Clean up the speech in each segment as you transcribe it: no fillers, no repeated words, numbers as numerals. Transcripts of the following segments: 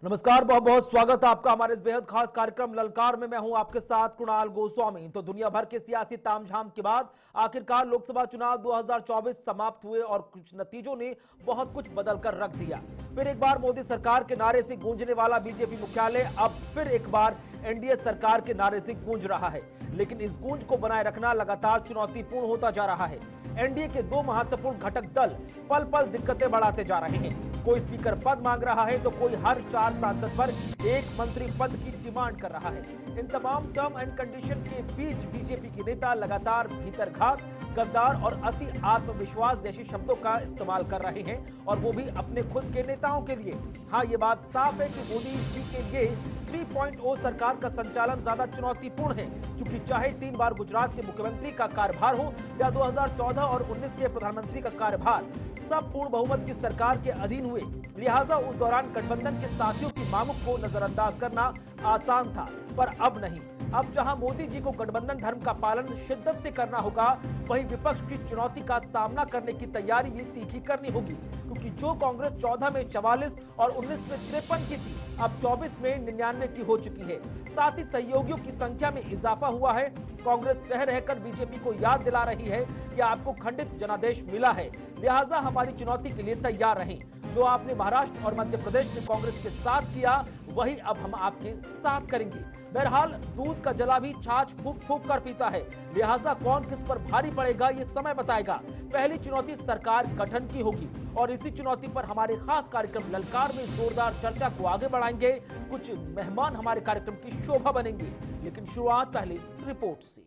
नमस्कार, बहुत बहुत स्वागत है आपका हमारे इस बेहद खास कार्यक्रम ललकार में। मैं हूं आपके साथ कुणाल गोस्वामी। तो दुनिया भर के सियासी तामझाम के बाद आखिरकार लोकसभा चुनाव 2024 समाप्त हुए और कुछ नतीजों ने बहुत कुछ बदलकर रख दिया। फिर एक बार मोदी सरकार के नारे से गूंजने वाला बीजेपी मुख्यालय अब फिर एक बार एनडीए सरकार के नारे से गूंज रहा है, लेकिन इस गूंज को बनाए रखना लगातार चुनौतीपूर्ण होता जा रहा है। एनडीए के दो महत्वपूर्ण घटक दल पल पल दिक्कतें बढ़ाते जा रहे हैं। कोई स्पीकर पद मांग रहा है तो कोई हर 4 सांसद पर एक मंत्री पद की डिमांड कर रहा है। इन तमाम टर्म एंड कंडीशन के बीच बीजेपी के नेता लगातार भीतरघात, गद्दार और अति आत्मविश्वास जैसे शब्दों का इस्तेमाल कर रहे हैं, और वो भी अपने खुद के नेताओं के लिए। हाँ, ये बात साफ है कि मोदी जी के लिए 3.0 सरकार का संचालन ज्यादा चुनौतीपूर्ण है, क्योंकि चाहे 3 बार गुजरात के मुख्यमंत्री का कार्यभार हो या 2014 और 19 के प्रधानमंत्री का कार्यभार, सब पूर्ण बहुमत की सरकार के अधीन हुए। लिहाजा उस दौरान गठबंधन के साथियों की मांगों को नजरअंदाज करना आसान था, पर अब नहीं। अब जहां मोदी जी को गठबंधन धर्म का पालन शिद्दत से करना होगा, वहीं विपक्ष की चुनौती का सामना करने की तैयारी भी तीखी करनी होगी, क्योंकि जो कांग्रेस 14 में 44 और 19 में 53 की थी, अब 24 में 99 की हो चुकी है। साथ ही सहयोगियों की संख्या में इजाफा हुआ है। कांग्रेस रह रहकर बीजेपी को याद दिला रही है कि आपको खंडित जनादेश मिला है, लिहाजा हमारी चुनौती के लिए तैयार रहें। जो आपने महाराष्ट्र और मध्य प्रदेश में कांग्रेस के साथ किया, वही अब हम आपके साथ करेंगे। बहरहाल दूध का जला भी छाछ फूंक फूंक कर पीता है, लिहाजा कौन किस पर भारी पड़ेगा ये समय बताएगा। पहली चुनौती सरकार गठन की होगी, और इसी चुनौती पर हमारे खास कार्यक्रम ललकार में जोरदार चर्चा को आगे बढ़ाएंगे। कुछ मेहमान हमारे कार्यक्रम की शोभा बनेंगे, लेकिन शुरुआत पहले रिपोर्ट से।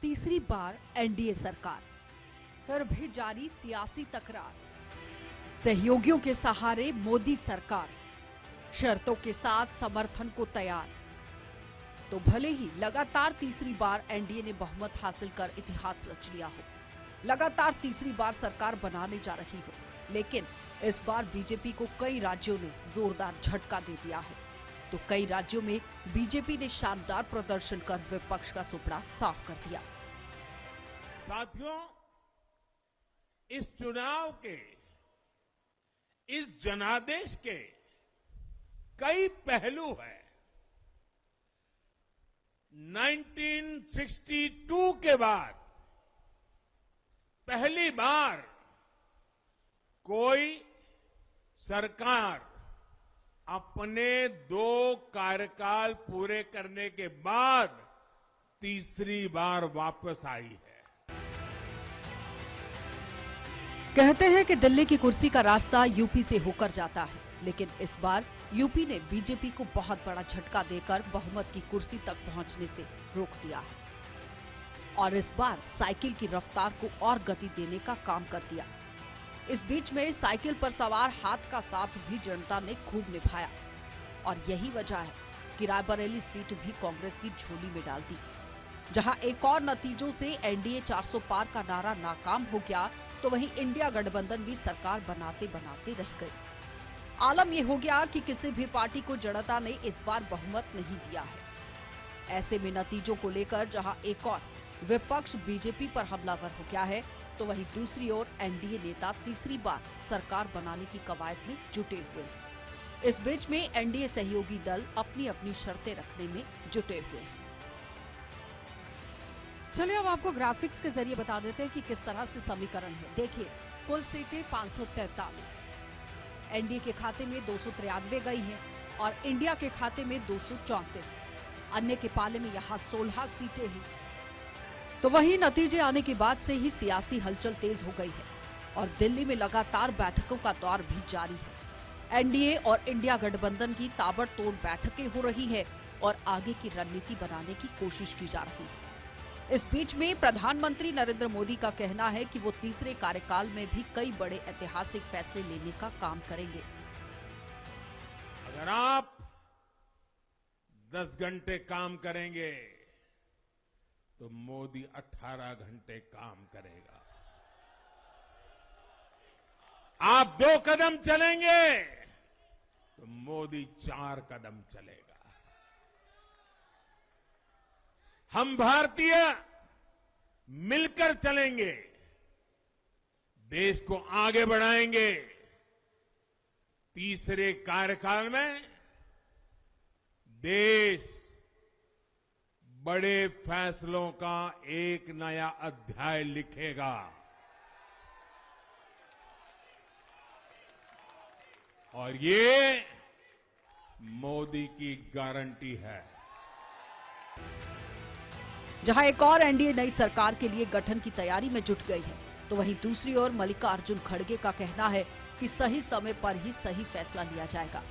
तीसरी बार एनडीए सरकार, फिर भी जारी सियासी तकरार। सहयोगियों के सहारे मोदी सरकार, शर्तों के साथ समर्थन को तैयार। तो भले ही लगातार तीसरी बार एनडीए ने बहुमत हासिल कर इतिहास रच लिया हो, लगातार तीसरी बार सरकार बनाने जा रही हो, लेकिन इस बार बीजेपी को कई राज्यों ने जोरदार झटका दे दिया है। तो कई राज्यों में बीजेपी ने शानदार प्रदर्शन कर विपक्ष का सुपड़ा साफ कर दिया। साथियों, इस चुनाव के, इस जनादेश के कई पहलू हैं। 1962 के बाद पहली बार कोई सरकार अपने 2 कार्यकाल पूरे करने के बाद तीसरी बार वापस आई है। कहते हैं कि दिल्ली की कुर्सी का रास्ता यूपी से होकर जाता है, लेकिन इस बार यूपी ने बीजेपी को बहुत बड़ा झटका देकर बहुमत की कुर्सी तक पहुंचने से रोक दिया है, और इस बार साइकिल की रफ्तार को और गति देने का काम कर दिया। इस बीच में साइकिल पर सवार हाथ का साथ भी जनता ने खूब निभाया, और यही वजह है कि रायबरेली सीट भी कांग्रेस की झोली में डाल दी। जहां एक और नतीजों से एनडीए 400 पार का नारा नाकाम हो गया, तो वहीं इंडिया गठबंधन भी सरकार बनाते बनाते रह गई। आलम यह हो गया कि किसी भी पार्टी को जनता ने इस बार बहुमत नहीं दिया है। ऐसे में नतीजों को लेकर जहां एक और विपक्ष बीजेपी पर हमलावर हो गया है, तो वहीं दूसरी ओर एनडीए नेता तीसरी बार सरकार बनाने की कवायद में जुटे हुए हैं। इस बीच में एनडीए सहयोगी दल अपनी अपनी शर्तें रखने में जुटे हुए हैं। चलिए अब आपको ग्राफिक्स के जरिए बता देते हैं कि किस तरह से समीकरण है। देखिए, कुल सीटें 543, एनडीए के खाते में 293 गई हैं और इंडिया के खाते में 234, अन्य के पाले में यहां 16 सीटें हैं। तो वहीं नतीजे आने के बाद से ही सियासी हलचल तेज हो गई है, और दिल्ली में लगातार बैठकों का दौर भी जारी है। एनडीए और इंडिया गठबंधन की ताबड़तोड़ बैठकें हो रही है और आगे की रणनीति बनाने की कोशिश की जा रही है। इस बीच में प्रधानमंत्री नरेंद्र मोदी का कहना है कि वो तीसरे कार्यकाल में भी कई बड़े ऐतिहासिक फैसले लेने का काम करेंगे। अगर आप 10 घंटे काम करेंगे तो मोदी 18 घंटे काम करेगा। आप 2 कदम चलेंगे तो मोदी 4 कदम चलेगा। हम भारतीय मिलकर चलेंगे, देश को आगे बढ़ाएंगे। तीसरे कार्यकाल में देश बड़े फैसलों का एक नया अध्याय लिखेगा और ये मोदी की गारंटी है। जहां एक और एनडीए नई सरकार के लिए गठन की तैयारी में जुट गई है, तो वहीं दूसरी ओर मल्लिकार्जुन खड़गे का कहना है कि सही समय पर ही सही फैसला लिया जाएगा।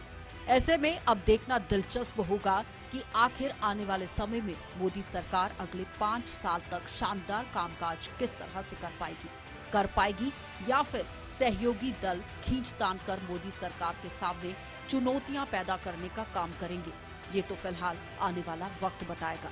ऐसे में अब देखना दिलचस्प होगा कि आखिर आने वाले समय में मोदी सरकार अगले 5 साल तक शानदार कामकाज किस तरह से कर पाएगी या फिर सहयोगी दल खींचतान कर मोदी सरकार के सामने चुनौतियां पैदा करने का काम करेंगे। ये तो फिलहाल आने वाला वक्त बताएगा।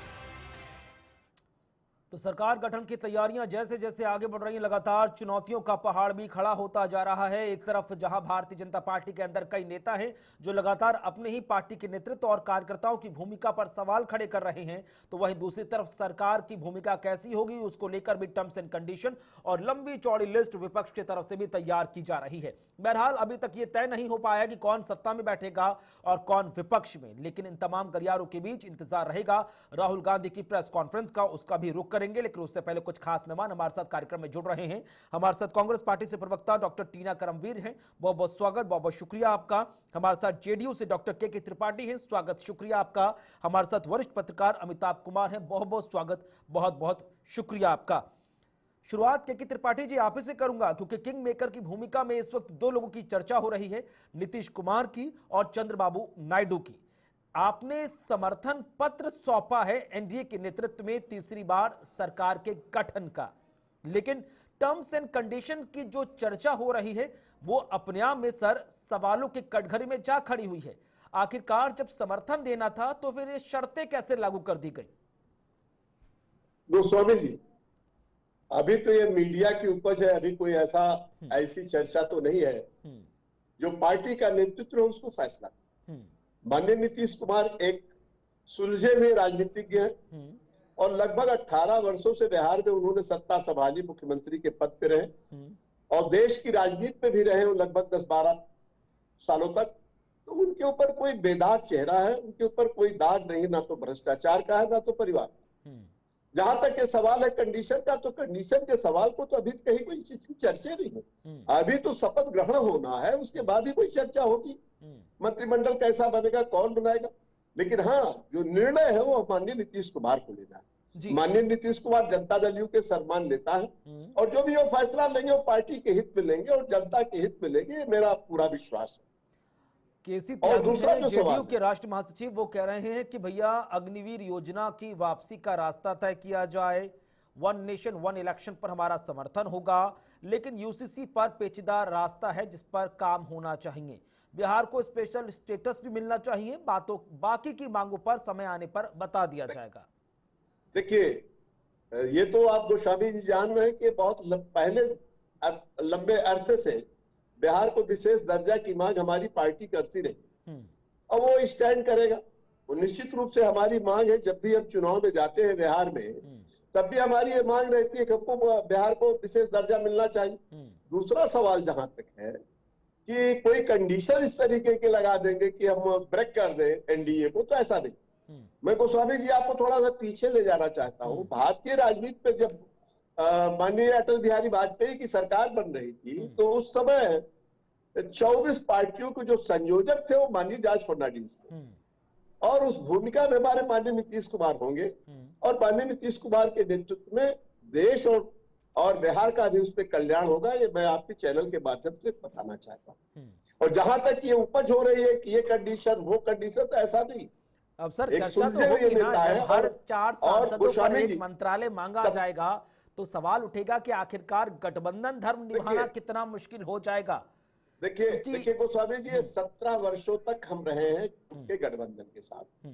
तो सरकार गठन की तैयारियां जैसे जैसे आगे बढ़ रही हैं, लगातार चुनौतियों का पहाड़ भी खड़ा होता जा रहा है। एक तरफ जहां भारतीय जनता पार्टी के अंदर कई नेता हैं जो लगातार अपने ही पार्टी के नेतृत्व और कार्यकर्ताओं की भूमिका पर सवाल खड़े कर रहे हैं, तो वहीं दूसरी तरफ सरकार की भूमिका कैसी होगी उसको लेकर भी टर्म्स एंड कंडीशन और लंबी चौड़ी लिस्ट विपक्ष की तरफ से भी तैयार की जा रही है। बहरहाल अभी तक ये तय नहीं हो पाया कि कौन सत्ता में बैठेगा और कौन विपक्ष में, लेकिन इन तमाम गलियारों के बीच इंतजार रहेगा राहुल गांधी की प्रेस कॉन्फ्रेंस का, उसका भी रुख करेंगे। लेकिन उससे पहले कुछ खास मेहमान हमारे साथ कार्यक्रम में जुड़ रहे हैं। हमारे साथ कांग्रेस पार्टी से प्रवक्ता डॉक्टर टीना करमवीर हैं, बहुत बहुत स्वागत, बहुत बहुत शुक्रिया आपका। हमारे साथ जेडीयू से डॉक्टर के त्रिपाठी हैं, स्वागत शुक्रिया आपका। हमारे साथ वरिष्ठ पत्रकार अमिताभ कुमार हैं, बहुत बहुत स्वागत, बहुत बहुत शुक्रिया आपका। शुरुआत के त्रिपाठी जी आप ही से करूंगा, क्योंकि किंग मेकर की भूमिका में इस वक्त दो लोगों की चर्चा हो रही है, नीतीश कुमार की और चंद्रबाबू नायडू की। आपने समर्थन पत्र सौंपा है एनडीए के नेतृत्व में तीसरी बार सरकार के गठन का, लेकिन टर्म्स एंड कंडीशन की जो चर्चा हो रही है वो अपने आप में सर सवालों के कटघरे में जा खड़ी हुई है। आखिरकार जब समर्थन देना था तो फिर ये शर्तें कैसे लागू कर दी गई? गोस्वामी जी, अभी तो ये मीडिया की उपज है, अभी कोई ऐसी चर्चा तो नहीं है। जो पार्टी का नेतृत्व है उसको फैसला। माननीय नीतीश कुमार एक सुलझे हुए राजनीतिज्ञ हैं और लगभग 18 वर्षों से बिहार में उन्होंने सत्ता संभाली, मुख्यमंत्री के पद पे रहे और देश की राजनीति में भी रहे लगभग 10-12 सालों तक। तो उनके ऊपर कोई बेदाग चेहरा है, उनके ऊपर कोई दाग नहीं, ना तो भ्रष्टाचार का है ना तो परिवार। जहां तक ये सवाल है कंडीशन का, तो कंडीशन के सवाल को तो अभी कहीं कोई चीज की चर्चा नहीं है। अभी तो शपथ ग्रहण होना है, उसके बाद ही कोई चर्चा होगी, मंत्रिमंडल कैसा बनेगा, कौन बनाएगा। लेकिन हाँ, जो निर्णय है वो माननीय नीतीश कुमार को लेना है। माननीय नीतीश कुमार जनता दल यू के सम्मान नेता है और जो भी वो फैसला लेंगे वो पार्टी के हित में लेंगे और जनता के हित में लेंगे, मेरा पूरा विश्वास है। और दूसरा जो जेडीयू के राष्ट्रीय महासचिव वो कह रहे हैं कि भैया अग्निवीर योजना की वापसी का रास्ता तय किया जाए, वन नेशन वन इलेक्शन पर हमारा समर्थन होगा, लेकिन यूसीसी पर पेचीदा रास्ता है जिस पर काम होना चाहिए। बिहार को स्पेशल स्टेटस भी मिलना चाहिए, बाकी की मांगों पर समय आने पर बता दिया जाएगा। देखिए, ये तो आप गोस्वामी जी जान रहे हैं कि बहुत पहले लंबे अरसे से बिहार को विशेष दर्जा की मांग हमारी पार्टी करती रही और वो स्टैंड करेगा। वो निश्चित रूप से हमारी मांग है, जब भी हम चुनाव में जाते हैं बिहार में तब भी हमारी ये मांग रहती है कि हमको बिहार को विशेष दर्जा मिलना चाहिए। दूसरा सवाल जहां तक है कि कोई कंडीशन इस तरीके के लगा देंगे कि हम ब्रेक कर दें एनडीए को, तो ऐसा नहीं। मैं गोस्वामी जी आपको थोड़ा सा पीछे ले जाना चाहता हूँ। भारतीय राजनीति में जब माननीय अटल बिहारी वाजपेयी की सरकार बन रही थी तो उस समय 24 पार्टियों के जो संयोजक थे वो माननीय जॉर्ज फर्नांडिस थे और उस भूमिका में हमारे माननीय नीतीश कुमार होंगे और माननीय नीतीश कुमार के नेतृत्व में देश और बिहार का भी उस पर कल्याण होगा। ये मैं आपके चैनल के माध्यम से बताना चाहता हूँ। और जहां तक ये उपज हो रही है कि ये कंडीशन वो कंडीशन, तो ऐसा नहीं। अब सर चर्चा तो होगी ना, हर 4 सांसदों पर एक मंत्रालय मांगा जाएगा तो सवाल उठेगा कि आखिरकार गठबंधन धर्म निभाना कितना मुश्किल हो जाएगा। देखिए गोस्वामी जी, ये 17 वर्षों तक हम रहे हैं उनके गठबंधन के साथ,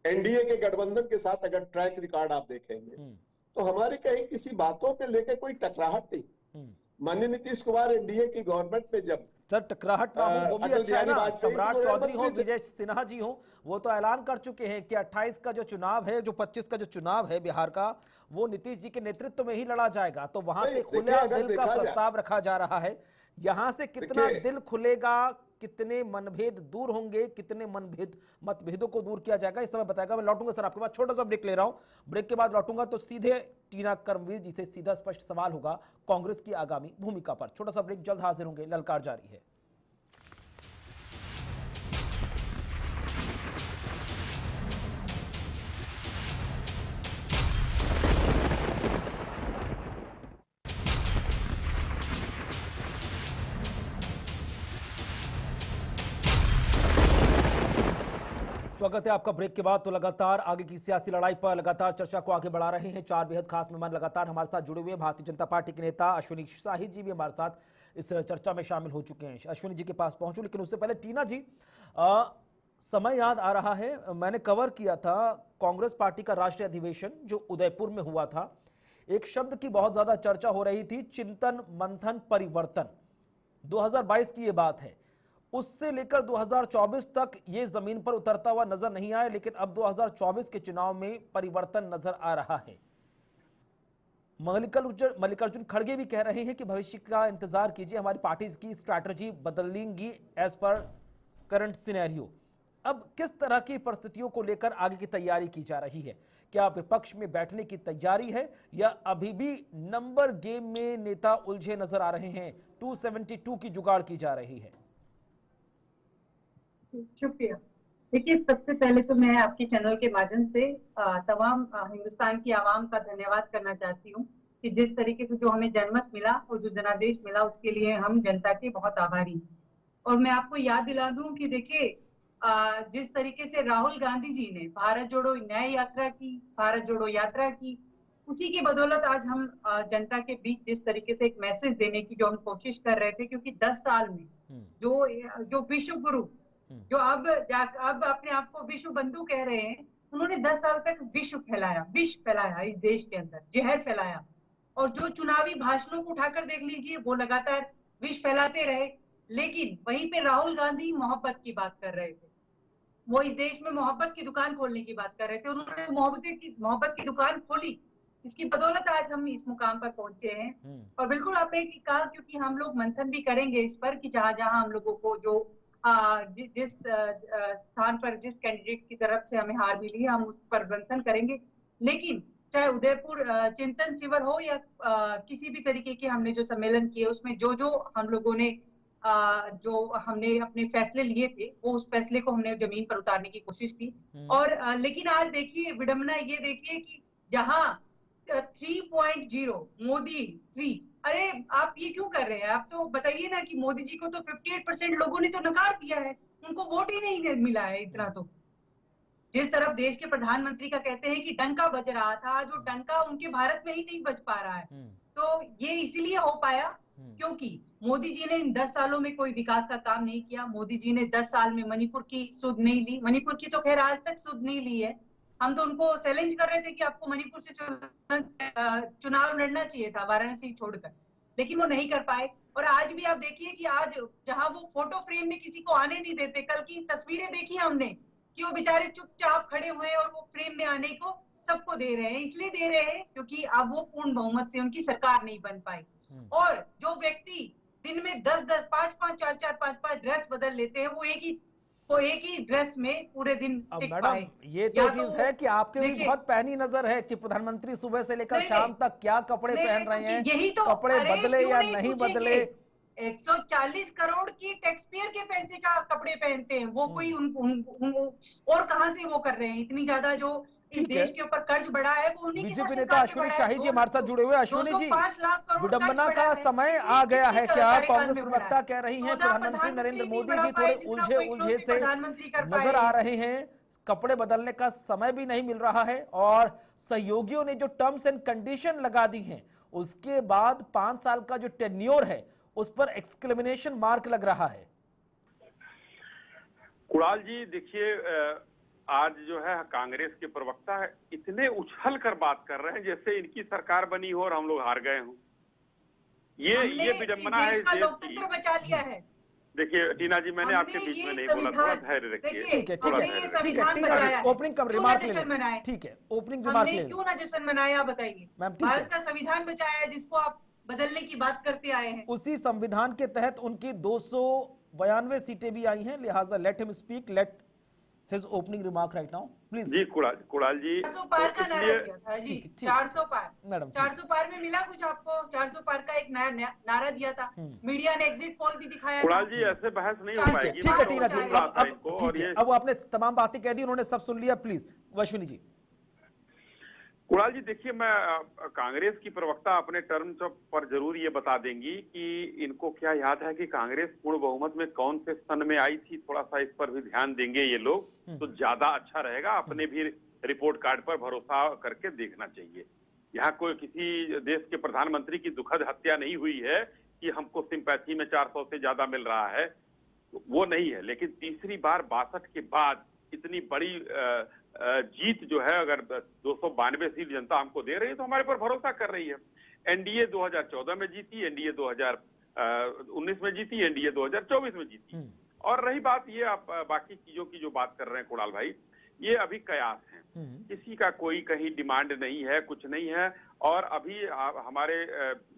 एनडीए के गठबंधन के साथ। अगर ट्रैक रिकॉर्ड आप देखेंगे तो हमारे कहीं किसी बातों पे लेके कोई टकराहट नहीं। माननीय नीतीश कुमार एनडीए की गवर्नमेंट में जब सर टकराहट ना हो वो भी अच्छा है ना। सम्राट चौधरी हो, विजय सिन्हा जी हो, वो तो ऐलान कर चुके हैं कि 28 का जो चुनाव है, जो 25 का जो चुनाव है बिहार का, वो नीतीश जी के नेतृत्व में ही लड़ा जाएगा। तो वहां से खुले दिल का प्रस्ताव रखा जा रहा है। यहां से कितना दिल खुलेगा, कितने मनभेद दूर होंगे, कितने मतभेदों को दूर किया जाएगा, इस समय बताएगा। मैं लौटूंगा सर आपके पास, छोटा सा ब्रेक ले रहा हूं। ब्रेक के बाद लौटूंगा तो सीधे टीना कर्मवीर जी से सीधा स्पष्ट सवाल होगा कांग्रेस की आगामी भूमिका पर। छोटा सा ब्रेक, जल्द हाजिर होंगे, ललकार जारी है। स्वागत है आपका ब्रेक के बाद। तो लगातार आगे की सियासी लड़ाई पर लगातार चर्चा को आगे बढ़ा रहे हैं चार बेहद खास मेहमान लगातार हमारे साथ जुड़े हुए हैं। भारतीय जनता पार्टी के नेता अश्विनी शाही जी भी हमारे साथ इस चर्चा में शामिल हो चुके हैं। अश्विनी जी के पास पहुंचूं, लेकिन उससे पहले टीना जी, समय याद आ रहा है, मैंने कवर किया था कांग्रेस पार्टी का राष्ट्रीय अधिवेशन जो उदयपुर में हुआ था। एक शब्द की बहुत ज्यादा चर्चा हो रही थी, चिंतन मंथन परिवर्तन। 2022 की ये बात है, उससे लेकर 2024 तक ये जमीन पर उतरता हुआ नजर नहीं आया, लेकिन अब 2024 के चुनाव में परिवर्तन नजर आ रहा है। मल्लिकार्जुन खड़गे भी कह रहे हैं कि भविष्य का इंतजार कीजिए, हमारी पार्टी की स्ट्रैटेजी बदलेंगी एज पर करंट सिनेरियो। अब किस तरह की परिस्थितियों को लेकर आगे की तैयारी की जा रही है? क्या विपक्ष में बैठने की तैयारी है या अभी भी नंबर गेम में नेता उलझे नजर आ रहे हैं? 272 की जुगाड़ की जा रही है। शुक्रिया। देखिए, सबसे पहले तो मैं आपके चैनल के माध्यम से तमाम हिंदुस्तान की आवाम का धन्यवाद करना चाहती हूँ कि जिस तरीके से जो हमें जनमत मिला और जो जनादेश मिला उसके लिए हम जनता के बहुत आभारी हैं। और मैं आपको याद दिला दूं कि देखिए, जिस तरीके से राहुल गांधी जी ने भारत जोड़ो न्याय यात्रा की, भारत जोड़ो यात्रा की, उसी की बदौलत आज हम जनता के बीच जिस तरीके से एक मैसेज देने की जो हम कोशिश कर रहे थे, क्योंकि 10 साल में जो विश्व गुरु जो अब अपने आप को विश्व बंधु कह रहे हैं, उन्होंने 10 साल तक विष फैलाया इस देश के अंदर, जहर फैलाया। और जो चुनावी भाषणों को उठाकर देख लीजिए, वो लगातार विष फैलाते रहे। लेकिन वहीं पे राहुल गांधी मोहब्बत की बात कर रहे थे, वो इस देश में मोहब्बत की दुकान खोलने की बात कर रहे थे। उन्होंने मोहब्बत की दुकान खोली, इसकी बदौलत आज हम इस मुकाम पर पहुंचे हैं। और बिल्कुल आपने कहा, क्योंकि हम लोग मंथन भी करेंगे इस पर कि जहां जहां हम लोगों को जो जिस स्थान पर जिस कैंडिडेट की तरफ से हमें हार मिली है, हम उस पर मंथन करेंगे। लेकिन चाहे उदयपुर चिंतन शिविर हो या किसी भी तरीके के हमने जो सम्मेलन किए, उसमें जो हम लोगों ने जो हमने अपने फैसले लिए थे, वो उस फैसले को हमने जमीन पर उतारने की कोशिश की। और लेकिन आज देखिए, विडंबना ये देखिए कि जहां 3.0 मोदी 3, अरे आप ये क्यों कर रहे हैं? आप तो बताइए ना कि मोदी जी को तो 58% लोगों ने तो नकार दिया है, उनको वोट ही नहीं मिला है इतना। तो जिस तरफ देश के प्रधानमंत्री का कहते हैं कि डंका बज रहा था, जो डंका उनके भारत में ही नहीं बज पा रहा है। तो ये इसीलिए हो पाया क्योंकि मोदी जी ने इन 10 सालों में कोई विकास का काम नहीं किया। मोदी जी ने 10 साल में मणिपुर की सुध नहीं ली, मणिपुर की तो खैर आज तक सुध नहीं ली है। हम तो उनको चैलेंज कर रहे थे कि आपको मणिपुर से चुनाव लड़ना चाहिए था वाराणसी छोड़कर, लेकिन वो नहीं कर पाए। और आज भी आप देखिए कि आज जहां वो फोटो फ्रेम में किसी को आने नहीं देते, कल की तस्वीरें देखी हमने कि वो बेचारे चुपचाप खड़े हुए और वो फ्रेम में आने को सबको दे रहे हैं। इसलिए दे रहे हैं क्योंकि अब वो पूर्ण बहुमत से उनकी सरकार नहीं बन पाई। और जो व्यक्ति दिन में 10-10, 5-5, 4-4, 5-5 ड्रेस बदल लेते हैं, वो एक ही ड्रेस में पूरे दिन टिक पाए। ये तो चीज है कि आपके भी बहुत पैनी नजर है कि प्रधानमंत्री सुबह से लेकर शाम तक क्या कपड़े पहन रहे हैं, यही तो कपड़े बदले या नहीं बदले। 140 करोड़ की टैक्स पेयर के पैसे का कपड़े पहनते हैं वो, कोई और कहां से वो कर रहे हैं? इतनी ज्यादा जो इस देश के ऊपर कर्ज बढ़ा है वो उन्हीं की बीजेपी नेता अश्विनी शाही जी हमारे साथ जुड़े हुए। अश्विनी जी, 205 लाख करोड़ विडंबना का समय आ गया है क्या? कांग्रेस प्रवक्ता कह रही हैं प्रधानमंत्री नरेंद्र मोदी भी थोड़े उलझे से नजर आ रहे हैं, कपड़े बदलने का समय भी नहीं मिल रहा है और सहयोगियों ने जो टर्म्स एंड कंडीशन लगा दी हैं उसके बाद 5 साल का जो टेन्योर है उस पर एक्सक्लेमेशन मार्क लग रहा है। कुणाल जी, देखिए, आज जो है कांग्रेस के प्रवक्ता इतने उछल कर बात कर रहे हैं जैसे इनकी सरकार बनी हो और हम लोग हार गए हों। ये विडंबना है। लोकतंत्र बचा लिया है। देखिए टीना जी, मैंने आपके बीच में नहीं बोला, थोड़ा धैर्य रखिए। ठीक है ओपनिंग रिमार्क, ठीक है, ओपनिंग रिमार्क क्यों ना जश्न मनाया, बताइए। भारत का संविधान बचाया है जिसको आप बदलने की बात करते आए हैं। उसी संविधान के तहत उनकी 92 सीटें भी आई हैं, लिहाजा let him speak, let his opening remark right now please. जी कुणाल जी, 400 पार का नारा दिया था जी, 400 पार मैडम, 400 पार में मिला कुछ आपको? 400 पार का एक नया नारा दिया था, मीडिया ने एग्जिट पोल भी दिखाया था। कुणाल जी ऐसे बहस नहीं हो पाएगी। ठीक है टीना जी, अब आपने तमाम बातें कह दी, उन्होंने सब सुन लिया, प्लीज अश्विनी जी। कुणाल जी देखिए, मैं कांग्रेस की प्रवक्ता अपने टर्म पर जरूर ये बता देंगी कि इनको क्या याद है कि कांग्रेस पूर्ण बहुमत में कौन से सन में आई थी, थोड़ा सा इस पर भी ध्यान देंगे ये लोग तो ज्यादा अच्छा रहेगा। अपने भी रिपोर्ट कार्ड पर भरोसा करके देखना चाहिए। यहाँ कोई किसी देश के प्रधानमंत्री की दुखद हत्या नहीं हुई है कि हमको सिंपैथी में 400 से ज्यादा मिल रहा है, वो नहीं है। लेकिन तीसरी बार 62 के बाद इतनी बड़ी जीत जो है, अगर 292 सीट जनता हमको दे रही है तो हमारे पर भरोसा कर रही है। एनडीए 2014 में जीती, एनडीए 2019 में जीती, एनडीए 2024 में जीती। और रही बात ये, आप बाकी चीजों की जो बात कर रहे हैं कुणाल भाई, ये अभी कयास है, किसी का कोई कहीं डिमांड नहीं है, कुछ नहीं है। और अभी हमारे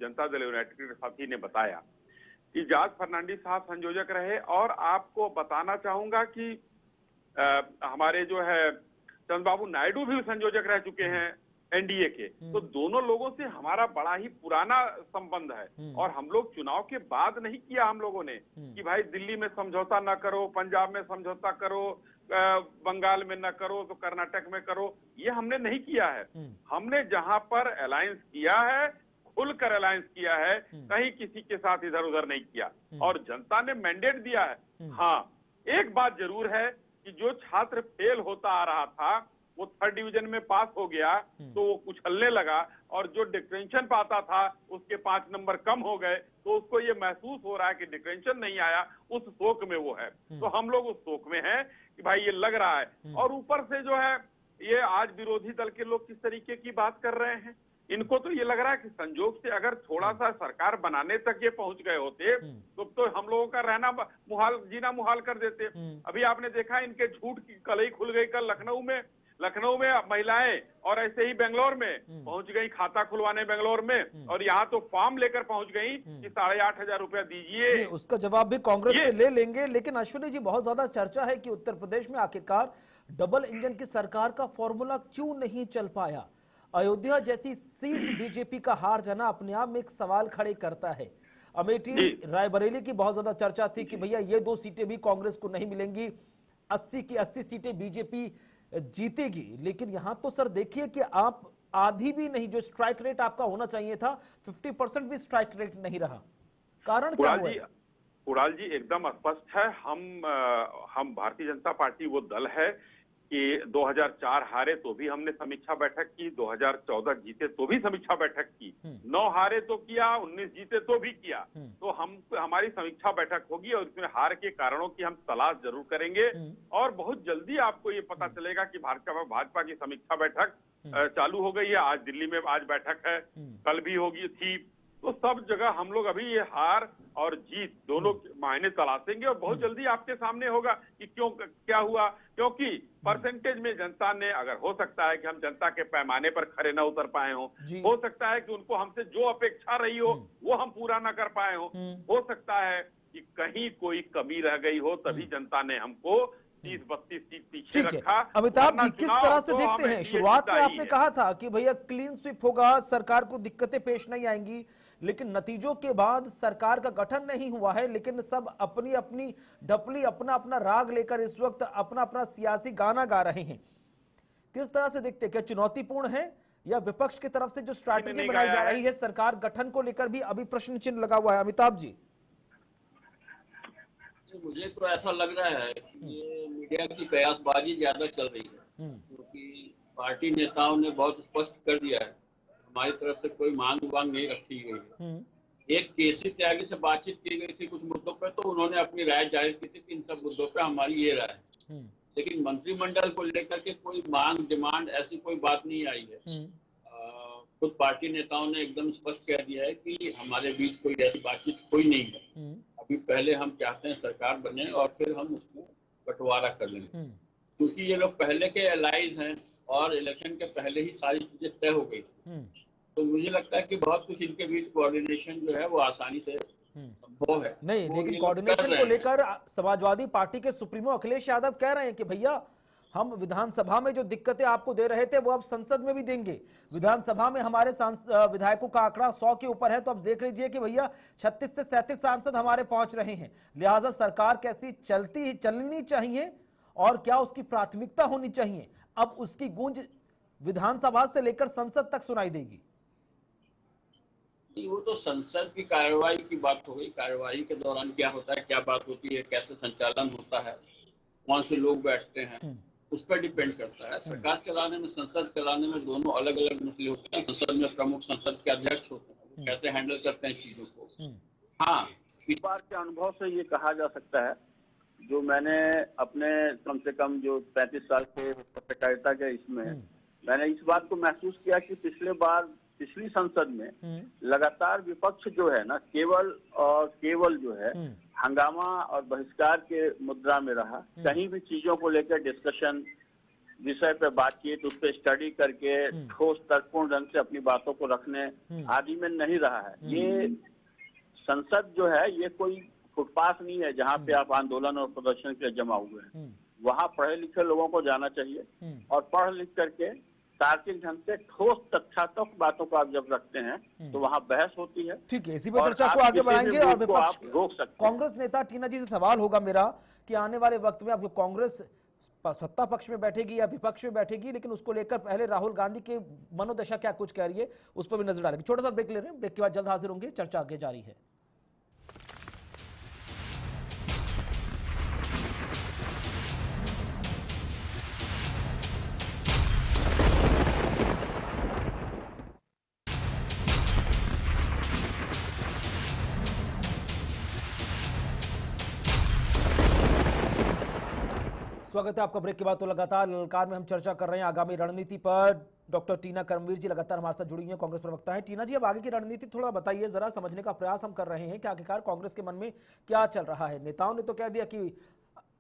जनता दल यूनाइटेड के साथी ने बताया कि जॉर्ज फर्नांडिस साहब संयोजक रहे, और आपको बताना चाहूंगा कि हमारे जो है चंद्रबाबू नायडू भी संयोजक रह चुके हैं एनडीए के। तो दोनों लोगों से हमारा बड़ा ही पुराना संबंध है, और हम लोग चुनाव के बाद नहीं किया हम लोगों ने कि भाई दिल्ली में समझौता ना करो, पंजाब में समझौता करो, बंगाल में ना करो तो कर्नाटक में करो, ये हमने नहीं किया है। हमने जहां पर अलायंस किया है, खुलकर अलायंस किया है, कहीं किसी के साथ इधर उधर नहीं किया, और जनता ने मैंडेट दिया है। हाँ, एक बात जरूर है कि जो छात्र फेल होता आ रहा था वो 3rd डिवीजन में पास हो गया तो वो उछलने लगा, और जो डिक्टेंशन पाता था उसके 5 नंबर कम हो गए, तो उसको ये महसूस हो रहा है कि डिक्टेंशन नहीं आया, उस शोक में वो है। तो हम लोग उस शोक में हैं कि भाई ये लग रहा है। और ऊपर से जो है ये आज विरोधी दल के लोग किस तरीके की बात कर रहे हैं, इनको तो ये लग रहा है कि संजोग से अगर थोड़ा सा सरकार बनाने तक ये पहुंच गए होते तो हम लोगों का रहना मुहाल, जीना मुहाल कर देते। अभी आपने देखा इनके झूठ की कलई खुल गई कल लखनऊ में महिलाएं, और ऐसे ही बेंगलोर में पहुंच गई खाता खुलवाने बेंगलोर में, और यहाँ तो फॉर्म लेकर पहुंच गई कि 8,500 रुपया दीजिए। उसका जवाब भी कांग्रेस से ले लेंगे। लेकिन अश्विनी जी, बहुत ज्यादा चर्चा है कि उत्तर प्रदेश में आखिरकार डबल इंजन की सरकार का फॉर्मूला क्यों नहीं चल पाया। अयोध्या जैसी सीट बीजेपी का हार जाना अपने आप में एक सवाल खड़े करता है। अमेठी रायबरेली की बहुत ज्यादा चर्चा थी कि भैया ये 2 सीटें भी कांग्रेस को नहीं मिलेंगी, 80 की 80 सीटें बीजेपी जीतेगी। लेकिन यहां तो सर देखिए कि आप आधी भी नहीं, जो स्ट्राइक रेट आपका होना चाहिए था 50% भी स्ट्राइक रेट नहीं रहा, कारण क्या हुआ? कुणाल जी एकदम स्पष्ट है, हम भारतीय जनता पार्टी वो दल है कि 2004 हारे तो भी हमने समीक्षा बैठक की, 2014 जीते तो भी समीक्षा बैठक की, 9 हारे तो किया, 19 जीते तो भी किया। तो हमारी समीक्षा बैठक होगी और इसमें हार के कारणों की हम तलाश जरूर करेंगे, और बहुत जल्दी आपको ये पता चलेगा कि भाजपा की समीक्षा बैठक चालू हो गई है। आज दिल्ली में आज बैठक है, कल भी होगी थी। तो सब जगह हम लोग अभी ये हार और जीत दोनों मायने तलाशेंगे, और बहुत जल्दी आपके सामने होगा कि क्यों क्या हुआ। क्योंकि परसेंटेज में जनता ने, अगर हो सकता है कि हम जनता के पैमाने पर खरे न उतर पाए हो सकता है कि उनको हमसे जो अपेक्षा रही हो वो हम पूरा न कर पाए हो सकता है कि कहीं कोई कमी रह गई हो, तभी जनता ने हमको 30-32 सीट पीछे रखा। अमिताभ जी, किस तरह से देखते हैं? शुरुआत में आपने कहा था कि भैया क्लीन स्वीप होगा, सरकार को दिक्कतें पेश नहीं आएंगी, लेकिन नतीजों के बाद सरकार का गठन नहीं हुआ है, लेकिन सब अपनी अपनी ढपली, अपना अपना राग लेकर इस वक्त अपना अपना सियासी गाना गा रहे हैं। किस तरह से देखते हैं? क्या चुनौतीपूर्ण है, या विपक्ष की तरफ से जो स्ट्रैटेजी बनाई जा रही है सरकार गठन को लेकर भी अभी प्रश्न चिन्ह लगा हुआ है? अमिताभ जी, मुझे तो ऐसा लग रहा है कि ये मीडिया की कयासबाजी ज्यादा चल रही है, क्योंकि पार्टी नेताओं ने बहुत स्पष्ट कर दिया है हमारी तरफ से कोई मांग वांग नहीं रखी गई है। एक केसी त्यागी से बातचीत की गई थी कुछ मुद्दों पर, तो उन्होंने अपनी राय जाहिर की थी कि इन सब मुद्दों पर हमारी ये राय है, लेकिन मंत्रिमंडल को लेकर के कोई मांग डिमांड ऐसी कोई बात नहीं आई है। खुद पार्टी नेताओं ने एकदम स्पष्ट कह दिया है कि हमारे बीच कोई ऐसी बातचीत कोई नहीं है। अभी पहले हम चाहते हैं सरकार बने और फिर हम उसमें बंटवारा कर लेंगे, क्योंकि ये लोग पहले के एलाइज हैं और इलेक्शन के पहले ही सारी चीजें तय हो गई। तो मुझे लगता है कि बहुत कुछ इनके बीच कोऑर्डिनेशन जो है वो आसानी से संभव है। नहीं, वो लेकिन ये लोग कर कोऑर्डिनेशन रहे को हैं। लेकर समाजवादी पार्टी के सुप्रीमो अखिलेश यादव कह रहे हैं कि भैया हम विधानसभा में जो दिक्कतें आपको दे रहे थे वो अब संसद में भी देंगे। विधानसभा में हमारे विधायकों का आंकड़ा 100 के ऊपर है, तो अब देख लीजिए कि भैया 36 से 37 सांसद हमारे पहुंच रहे हैं। लिहाजा सरकार कैसी चलनी चाहिए और क्या उसकी प्राथमिकता होनी चाहिए, अब उसकी गूंज विधानसभा से लेकर संसद तक सुनाई देगी। वो तो संसद की कार्यवाही की बात हो गई। कार्यवाही के दौरान क्या होता है, क्या बात होती है, कैसे संचालन होता है, कौन से लोग बैठते हैं, उस पर डिपेंड करता है। सरकार चलाने में, संसद चलाने में दोनों अलग अलग मसले होते हैं। संसद में प्रमुख संसद के अध्यक्ष होते हैं, वो कैसे हैंडल करते हैं चीजों को। हाँ, इस बार के अनुभव से ये कहा जा सकता है, जो मैंने अपने कम से कम जो 35 साल के पत्रकारिता के इसमें मैंने इस बात को महसूस किया कि पिछली संसद में लगातार विपक्ष जो है ना, केवल जो है हंगामा और बहिष्कार के मुद्रा में रहा। कहीं भी चीजों को लेकर डिस्कशन, विषय पे बातचीत, उस पर स्टडी करके ठोस तर्कपूर्ण ढंग से अपनी बातों को रखने आदि में नहीं रहा है। ये संसद जो है ये कोई फुटपाथ नहीं है जहाँ पे आप आंदोलन और प्रदर्शन के लिए जमा हुए हैं। वहाँ पढ़े लिखे लोगों को जाना चाहिए और पढ़ लिख करके तार्किक ढंग से ठोस तथ्यात्मक बातों को आप जब रखते हैं तो वहां बहस होती है। ठीक है, इसी पर चर्चा को आगे बढ़ाएंगे और विपक्ष रोक सकते कांग्रेस नेता टीना जी से सवाल होगा मेरा कि आने वाले वक्त में अब कांग्रेस सत्ता पक्ष में बैठेगी या विपक्ष में बैठेगी, लेकिन उसको लेकर पहले राहुल गांधी की मनोदशा क्या कुछ कह रही है उस पर भी नजर डालेंगे। छोटा सा ब्रेक ले रहे हैं, ब्रेक के बाद जल्द हाजिर होंगे, चर्चा आगे जारी है। स्वागत है आपका ब्रेक के बाद। तो लगातार ललकार में हम चर्चा कर रहे हैं आगामी रणनीति पर। डॉक्टर टीना कर्मवीर जी लगातार हमारे साथ जुड़ी हुई हैं, कांग्रेस प्रवक्ता हैं। टीना जी, अब आगे की रणनीति थोड़ा बताइए, जरा समझने का प्रयास हम कर रहे हैं कि आखिरकार कांग्रेस के मन में क्या चल रहा है। नेताओं ने तो कह दिया कि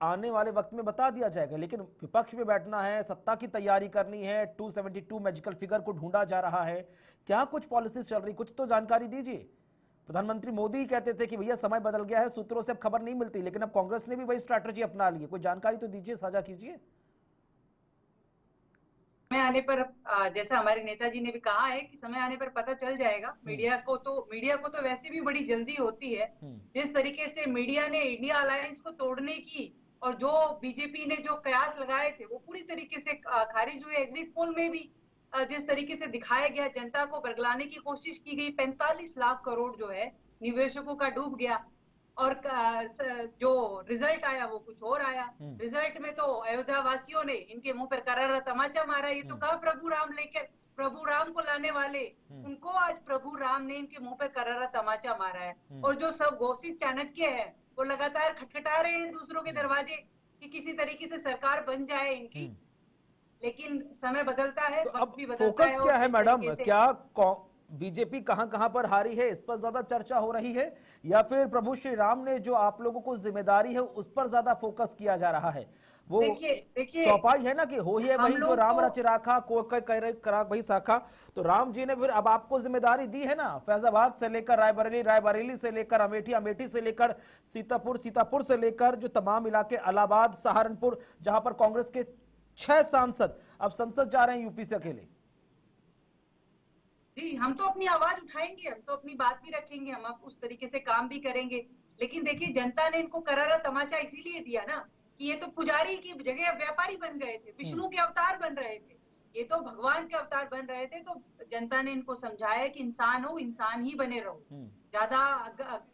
आने वाले वक्त में बता दिया जाएगा, लेकिन विपक्ष में बैठना है, सत्ता की तैयारी करनी है, 272 मैजिकल फिगर को ढूंढा जा रहा है। क्या कुछ पॉलिसीज चल रही, कुछ तो जानकारी दीजिए। प्रधानमंत्री मोदी कहते थे कि भैया समय बदल गया है, सूत्रों से अब खबर नहीं मिलती, लेकिन अब कांग्रेस ने भी वही स्ट्रैटेजी अपना ली है। कोई जानकारी तो दीजिए, साझा कीजिए। समय आने पर, जैसा हमारे नेताजी ने भी कहा है कि समय आने पर पता चल जाएगा। मीडिया को तो वैसे भी बड़ी जल्दी होती है। जिस तरीके से मीडिया ने इंडिया अलायंस को तोड़ने की और जो बीजेपी ने जो कयास लगाए थे वो पूरी तरीके से खारिज हुए। एग्जिट पोल में भी जिस तरीके से दिखाया गया, जनता को बरगलाने की कोशिश की गई, 45 लाख करोड़ जो है निवेशकों का डूब गया और जो रिजल्ट आया वो कुछ और आया। रिजल्ट में तो अयोध्या वासियों ने इनके मुंह पर करारा तमाचा मारा। ये तो कहा प्रभु राम को लाने वाले, उनको आज प्रभु राम ने इनके मुंह पर करारा तमाचा मारा है। और जो सब घोषित चाणक्य है वो लगातार खटखटा रहे हैं दूसरों के दरवाजे कि किसी तरीके से सरकार बन जाए इनकी, लेकिन समय बदलता है, तो वक्त अब भी बदलता फोकस है। क्या है मैडम, क्या बीजेपी कहां पर हारी है, इस पर ज्यादा चर्चा हो रही है, या फिर प्रभु श्री राम ने जो आप लोगों को जिम्मेदारी है उस पर ज्यादा फोकस किया जा रहा है? वो देखिए चौपाई है ना कि हो ही है वही जो राम रच राखा को करा वही साखा। तो राम जी ने फिर अब आपको जिम्मेदारी दी है ना, फैजाबाद से लेकर रायबरेली, रायबरेली से लेकर अमेठी, अमेठी से लेकर सीतापुर, सीतापुर से लेकर जो तमाम इलाके, इलाहाबाद, सहारनपुर, जहां पर कांग्रेस के 6 सांसद अब संसद जा रहे हैं यूपी से अकेले। जी, हम तो अपनी आवाज उठाएंगे, हम तो अपनी बात भी रखेंगे, हम उस तरीके से काम भी करेंगे। लेकिन देखिए, जनता ने इनको करारा तमाचा इसीलिए दिया ना कि ये तो पुजारी की जगह व्यापारी बन गए थे, विष्णु के अवतार बन रहे थे, ये तो भगवान के अवतार बन रहे थे। तो जनता ने इनको समझाया कि इंसान हो, इंसान ही बने रहो, ज्यादा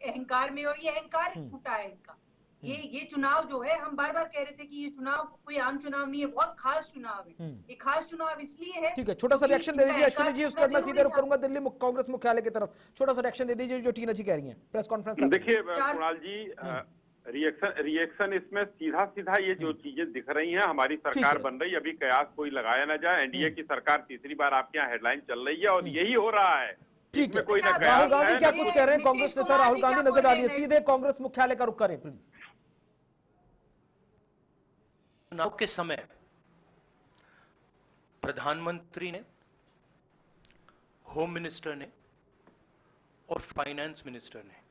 अहंकार में, और ये अहंकार फूटा है इनका। ये चुनाव जो है, हम बार बार कह रहे थे कि ये चुनाव कोई आम चुनाव नहीं है, बहुत खास चुनाव है। ये खास चुनाव इसलिए है। ठीक है, छोटा सा रिएक्शन दे दीजिए अश्विनी जी, उसके बाद मैं सीधे रुक करूंगा दिल्ली कांग्रेस मुख्यालय की तरफ। छोटा सा रिएक्शन दे दीजिए जो टीना जी कह रही हैं प्रेस कॉन्फ्रेंस। देखिए कुणाल जी, रिएक्शन इसमें सीधा ये जो चीजें दिख रही हैं, हमारी सरकार बन रही, अभी कयास कोई लगाया ना जाए। एनडीए की सरकार तीसरी बार आपके यहाँ हेडलाइन चल रही है और यही हो रहा है। ठीक है, राहुल गांधी क्या कुछ कह रहे हैं? कांग्रेस नेता राहुल गांधी नजर डालिए, सीधे कांग्रेस मुख्यालय का रुख करें प्लीज। चुनाव के समय प्रधानमंत्री ने, होम मिनिस्टर ने और फाइनेंस मिनिस्टर ने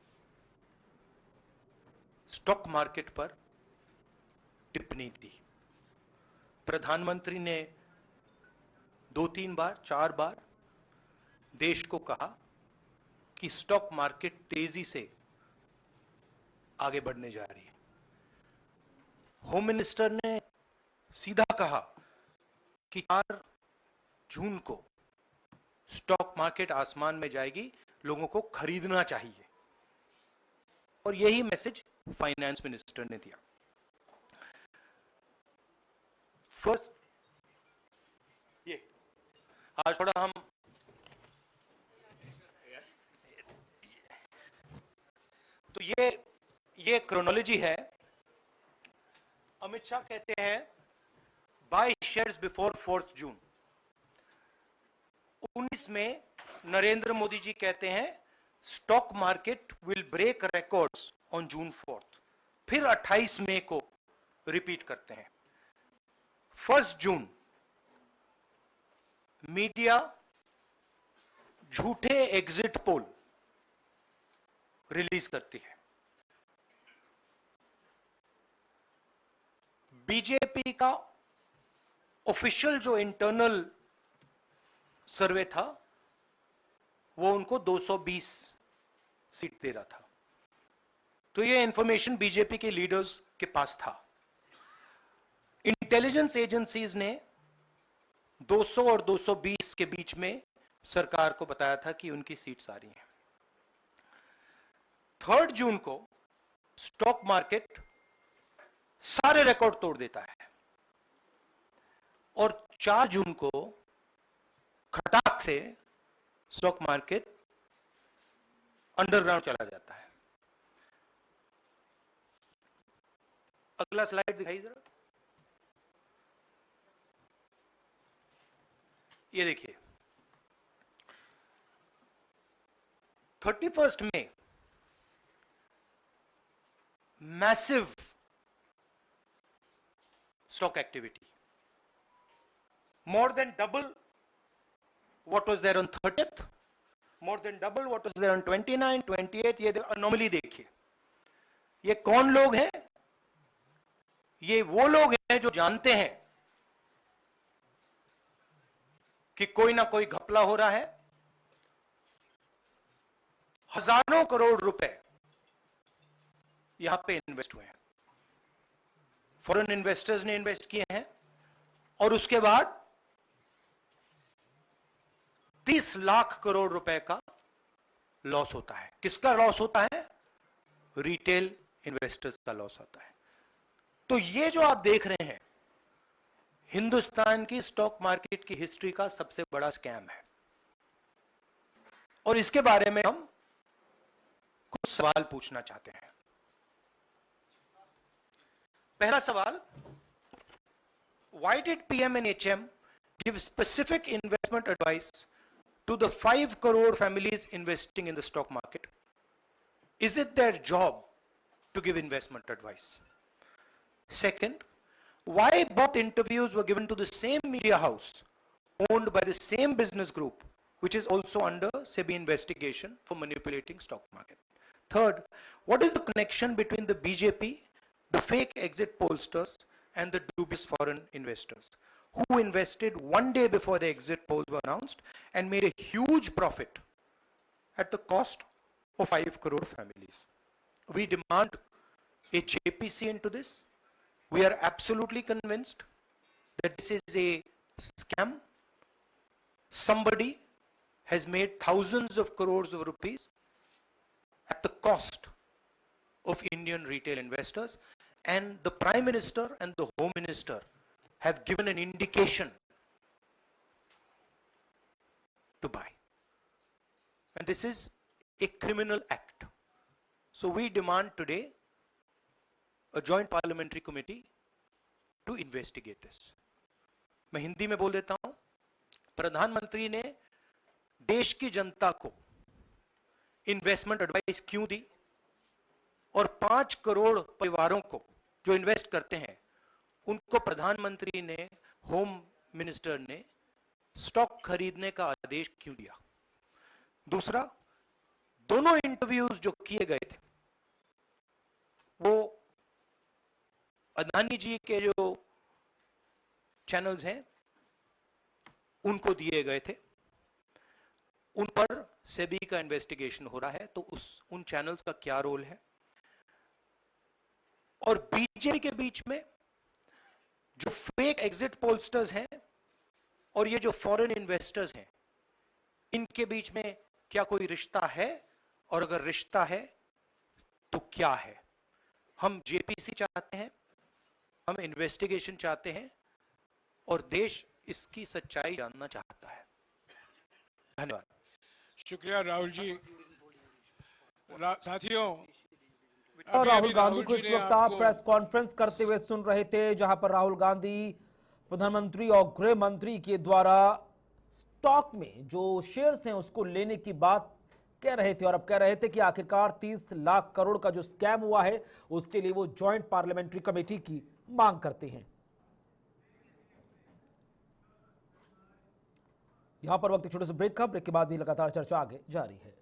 स्टॉक मार्केट पर टिप्पणी दी। प्रधानमंत्री ने 2-3 बार 4 बार देश को कहा कि स्टॉक मार्केट तेजी से आगे बढ़ने जा रही है। होम मिनिस्टर ने सीधा कहा कि 4 जून को स्टॉक मार्केट आसमान में जाएगी, लोगों को खरीदना चाहिए, और यही मैसेज फाइनेंस मिनिस्टर ने दिया। फर्स्ट, ये आज थोड़ा हम तो ये क्रोनोलॉजी है। अमित शाह कहते हैं बाय शेयर्स बिफोर 4 जून। 19 में नरेंद्र मोदी जी कहते हैं stock market will break records on June 4। फिर 28 मई को रिपीट करते हैं। 1 जून मीडिया झूठे एग्जिट पोल रिलीज करती है। बीजेपी का ऑफिशियल जो इंटरनल सर्वे था वो उनको 220 सीट दे रहा था। तो ये इंफॉर्मेशन बीजेपी के लीडर्स के पास था। इंटेलिजेंस एजेंसीज ने 200 और 220 के बीच में सरकार को बताया था कि उनकी सीट्स आ रही हैं। 3 जून को स्टॉक मार्केट सारे रिकॉर्ड तोड़ देता है और 4 जून को खटाक से स्टॉक मार्केट अंडरग्राउंड चला जाता है। अगला स्लाइड दिखाइए जरा। ये देखिए 31 मई massive stock activity, more than double what was there on 30th, more than double what was there on 29, 28। ये अनोमली देखिए। ये कौन लोग हैं? ये वो लोग हैं जो जानते हैं कि कोई ना कोई घपला हो रहा है। हजारों करोड़ रुपए यहां पे इन्वेस्ट हुए हैं, फॉरेन इन्वेस्टर्स ने इन्वेस्ट किए हैं, और उसके बाद 30 लाख करोड़ रुपए का लॉस होता है। किसका लॉस होता है? रिटेल इन्वेस्टर्स का लॉस होता है। तो ये जो आप देख रहे हैं हिंदुस्तान की स्टॉक मार्केट की हिस्ट्री का सबसे बड़ा स्कैम है, और इसके बारे में हम कुछ सवाल पूछना चाहते हैं। पहला सवाल, why did PM and HM give specific investment advice to the 5 crore families investing in the stock market? Is it their job to give investment advice? Second, why both interviews were given to the same media house owned by the same business group, which is also under SEBI investigation for manipulating stock market? Third, what is the connection between the BJP, the fake exit pollsters, and the dubious foreign investors who invested 1 day before the exit polls were announced and made a huge profit at the cost of 5 crore families? We demand a JPC into this. We are absolutely convinced that this is a scam. Somebody has made thousands of crores of rupees at the cost of Indian retail investors, and the Prime Minister and the Home Minister have given an indication to buy. And this is a criminal act. So we demand today a joint parliamentary committee to investigate this. मैं हिंदी में बोल देता हूं। प्रधानमंत्री ने देश की जनता को इन्वेस्टमेंट एडवाइस क्यों दी, और 5 करोड़ परिवारों को जो इन्वेस्ट करते हैं उनको प्रधानमंत्री ने, होम मिनिस्टर ने स्टॉक खरीदने का आदेश क्यों दिया? दूसरा, दोनों इंटरव्यूज जो किए गए थे वो अदानी जी के जो चैनल्स हैं उनको दिए गए थे, उन पर सेबी का इन्वेस्टिगेशन हो रहा है, तो उन चैनल्स का क्या रोल है। और बीजेपी के बीच में जो फेक एग्जिट पोलस्टर्स हैं और ये जो फॉरेन इन्वेस्टर्स हैं, इनके बीच में क्या कोई रिश्ता है, और अगर रिश्ता है तो क्या है। हम जेपीसी चाहते हैं, हम इन्वेस्टिगेशन चाहते हैं, और देश इसकी सच्चाई जानना चाहता है। धन्यवाद। शुक्रिया राहुल जी। साथियों, राहुल गांधी को इस वक्त आप प्रेस कॉन्फ्रेंस करते हुए सुन रहे थे, जहां पर राहुल गांधी प्रधानमंत्री और गृह मंत्री के द्वारा स्टॉक में जो शेयर्स हैं उसको लेने की बात कह रहे थे, और अब कह रहे थे कि आखिरकार 30 लाख करोड़ का जो स्कैम हुआ है उसके लिए वो ज्वाइंट पार्लियामेंट्री कमेटी की मांग करते हैं। यहां पर वक्त छोटे से ब्रेक का, ब्रेक के बाद भी लगातार चर्चा आगे जारी है।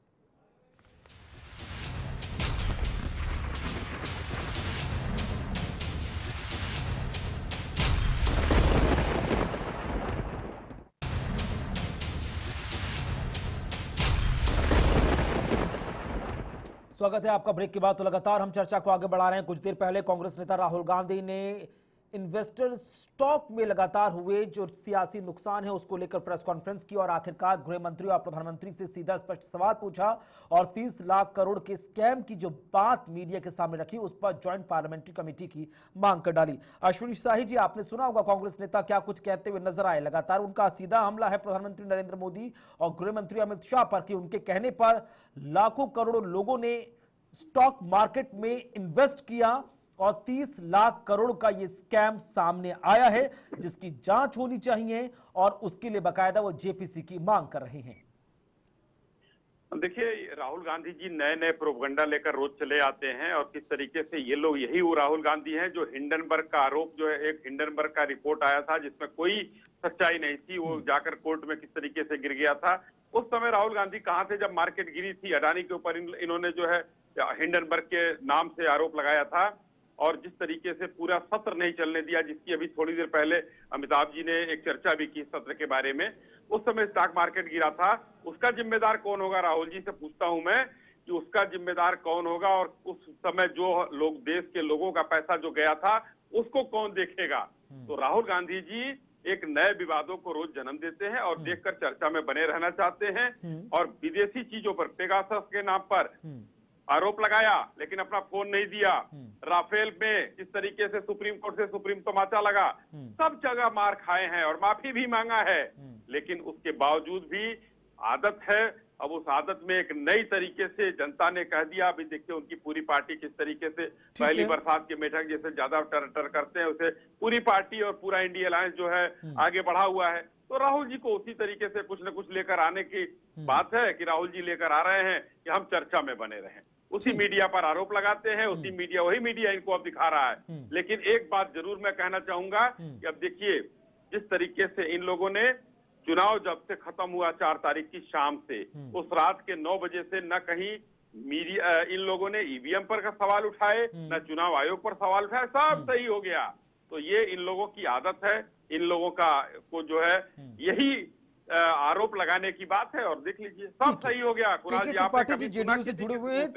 स्वागत है आपका ब्रेक के बाद। तो लगातार हम चर्चा को आगे बढ़ा रहे हैं। कुछ देर पहले कांग्रेस नेता राहुल गांधी ने इन्वेस्टर स्टॉक में लगातार हुए जो सियासी नुकसान है उसको लेकर प्रेस कॉन्फ्रेंस की, और आखिरकार गृह मंत्री और प्रधानमंत्री से सीधा स्पष्ट सवाल पूछा, और 30 लाख करोड़ के स्कैम की जो बात मीडिया के सामने रखी उस पर ज्वाइंट पार्लियामेंट्री कमेटी की मांग कर डाली। अश्विनी शाही जी, आपने सुना होगा कांग्रेस नेता क्या कुछ कहते हुए नजर आए। लगातार उनका सीधा हमला है प्रधानमंत्री नरेंद्र मोदी और गृह मंत्री अमित शाह पर कि उनके कहने पर लाखों करोड़ों लोगों ने स्टॉक मार्केट में इन्वेस्ट किया और 30 लाख करोड़ का ये स्कैम सामने आया है, जिसकी जांच होनी चाहिए, और उसके लिए बकायदा वो जेपीसी की मांग कर रहे हैं। देखिए, राहुल गांधी जी नए नए प्रोपगंडा लेकर रोज चले आते हैं, और किस तरीके से ये लोग, यही वो राहुल गांधी हैं जो हिंडनबर्ग का आरोप, जो है एक हिंडनबर्ग का रिपोर्ट आया था जिसमें कोई सच्चाई नहीं थी, वो जाकर कोर्ट में किस तरीके से गिर गया था। उस समय राहुल गांधी कहां थे जब मार्केट गिरी थी। अडानी के ऊपर इन्होंने जो है हिंडनबर्ग के नाम से आरोप लगाया था, और जिस तरीके से पूरा सत्र नहीं चलने दिया, जिसकी अभी थोड़ी देर पहले अमिताभ जी ने एक चर्चा भी की सत्र के बारे में, उस समय स्टॉक मार्केट गिरा था। उसका जिम्मेदार कौन होगा? राहुल जी से पूछता हूं मैं कि उसका जिम्मेदार कौन होगा, और उस समय जो लोग, देश के लोगों का पैसा जो गया था उसको कौन देखेगा। तो राहुल गांधी जी एक नए विवादों को रोज जन्म देते हैं और देखकर चर्चा में बने रहना चाहते हैं, और विदेशी चीजों पर, पेगासस के नाम पर आरोप लगाया लेकिन अपना फोन नहीं दिया। राफेल में किस तरीके से सुप्रीम कोर्ट से सुप्रीम तमाचा लगा, सब जगह मार खाए हैं और माफी भी मांगा है, लेकिन उसके बावजूद भी आदत है। अब उस आदत में एक नई तरीके से जनता ने कह दिया। अभी देखिए उनकी पूरी पार्टी किस तरीके से पहली बरसात के मेढक जैसे ज्यादा टर करते हैं, उसे पूरी पार्टी और पूरा इंडिया अलायंस जो है आगे बढ़ा हुआ है। तो राहुल जी को उसी तरीके से कुछ न कुछ लेकर आने की बात है कि राहुल जी लेकर आ रहे हैं कि हम चर्चा में बने रहें। उसी मीडिया पर आरोप लगाते हैं, उसी मीडिया, वही मीडिया इनको अब दिखा रहा है। लेकिन एक बात जरूर मैं कहना चाहूंगा कि अब देखिए जिस तरीके से इन लोगों ने चुनाव जब से खत्म हुआ 4 तारीख की शाम से, उस रात के 9 बजे से न कहीं मीडिया, इन लोगों ने ईवीएम पर का सवाल उठाए, न चुनाव आयोग पर सवाल उठाए, सब सही हो गया। तो ये इन लोगों की आदत है, इन लोगों का को जो है यही आरोप लगाने की बात है। और देख लीजिए सब सही हो गया। कुणाल जी, त्रिपाठी जी जेडीयू से जुड़े हुए हैं,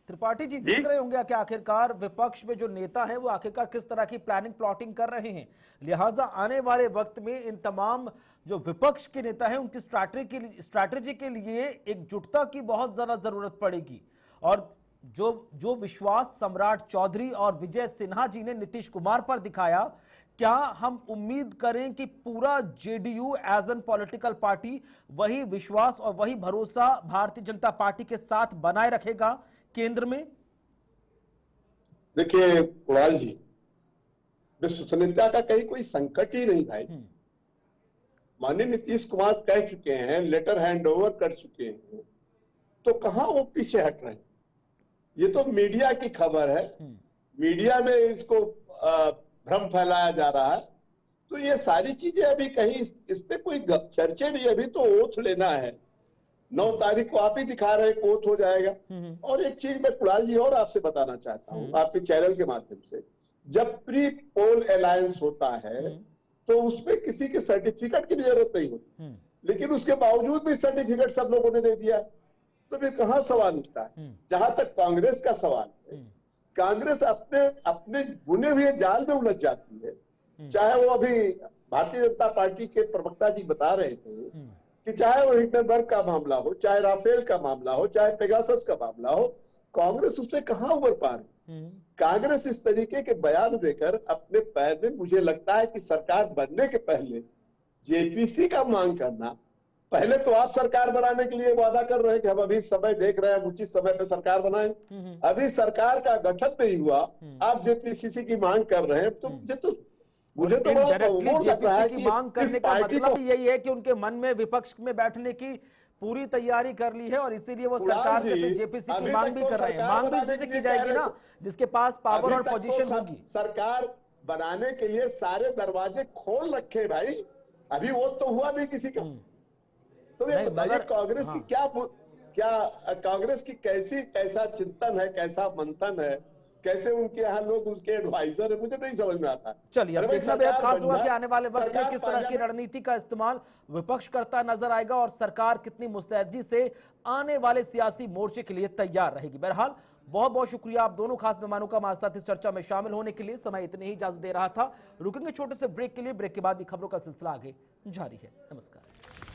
त्रिपाठी जी देख रहे होंगे कि आखिरकार विपक्ष में जो नेता हैं वो आखिरकार किस तरह की प्लानिंग प्लॉटिंग कर रहे हैं। लिहाजा आने वाले वक्त में इन तमाम जो विपक्ष के नेता हैं उनकी स्ट्रैटेजी के लिए एकजुटता की बहुत ज्यादा जरूरत पड़ेगी। और जो विश्वास सम्राट चौधरी और विजय सिन्हा जी ने नीतीश कुमार पर दिखाया, क्या हम उम्मीद करें कि पूरा JDU as an political party वही विश्वास और वही भरोसा भारतीय जनता पार्टी के साथ बनाए रखेगा केंद्र में? देखिए कुणाल जी, विश्वसनीयता का कहीं कोई संकट ही नहीं भाई। माननीय नीतीश कुमार कह चुके हैं, लेटर हैंड ओवर कर चुके हैं, तो कहां वो पीछे हट रहे हैं? ये तो मीडिया की खबर है, मीडिया में इसको भ्रम फैलाया जा रहा है। तो ये सारी चीजें अभी कहीं इस पे कोई चर्चा नहीं, अभी तो ओथ लेना है। 9 तारीख को आप ही दिखा रहे हैं कोर्ट हो जाएगा। और एक चीज मैं कुणाल जी और आपसे बताना चाहता हूँ आपके चैनल के माध्यम से, जब प्री पोल अलायंस होता है तो उसमें किसी के सर्टिफिकेट की भी जरूरत नहीं होती, लेकिन उसके बावजूद भी सर्टिफिकेट सब लोगों ने दे दिया, तो फिर कहां सवाल उठता है? जहां तक कांग्रेस का सवाल है, कांग्रेस अपने बुने हुए जाल में उलझ जाती है। चाहे वो अभी भारतीय जनता पार्टी के प्रवक्ता जी बता रहे थे कि चाहे वो हिंडनबर्ग का मामला हो, चाहे राफेल का मामला हो, चाहे पेगासस का मामला हो, कांग्रेस उससे कहां उबर पा रही। कांग्रेस इस तरीके के बयान देकर अपने पैर में, मुझे लगता है कि सरकार बनने के पहले जेपीसी का मांग करना, पहले तो आप सरकार बनाने के लिए वादा कर रहे हैं कि हम अभी समय देख रहे हैं, उचित समय पे सरकार बनाएं। अभी सरकार का गठन नहीं हुआ, आप जेपीसीसी की मांग कर रहे हैं, तो मुझे तो बड़ा वो लग रहा है कि मांग करने का मतलब यही है कि उनके मन में विपक्ष में बैठने की पूरी तैयारी कर ली है और इसीलिए वो सरकार से फिर जेपीसी की मांग भी कर रहे हैं। मांग भी जिससे की जाएगी ना, जिसके पास पावर और पोजीशन होगी। सरकार बनाने के लिए सारे दरवाजे खोल रखे भाई, अभी वो तो हुआ नहीं किसी का। तो ये बताइए कांग्रेस की क्या कांग्रेस की कैसा चिंतन है, कैसा मंथन है, कैसे उनके यहाँ लोग उसके एडवाइजर है, मुझे नहीं समझ में आता। चलिए, अब देखना बेहद खास हुआ कि आने वाले वक्त में किस तरह की रणनीति का इस्तेमाल विपक्ष करता नजर आएगा और सरकार कितनी मुस्तैदी से आने वाले सियासी मोर्चे के लिए तैयार रहेगी। बहरहाल बहुत बहुत शुक्रिया आप दोनों खास मेहमानों का हमारे साथ इस चर्चा में शामिल होने के लिए। समय इतने ही इजाजत दे रहा था, रुकेंगे छोटे से ब्रेक के लिए। ब्रेक के बाद भी खबरों का सिलसिला आगे जारी है। नमस्कार।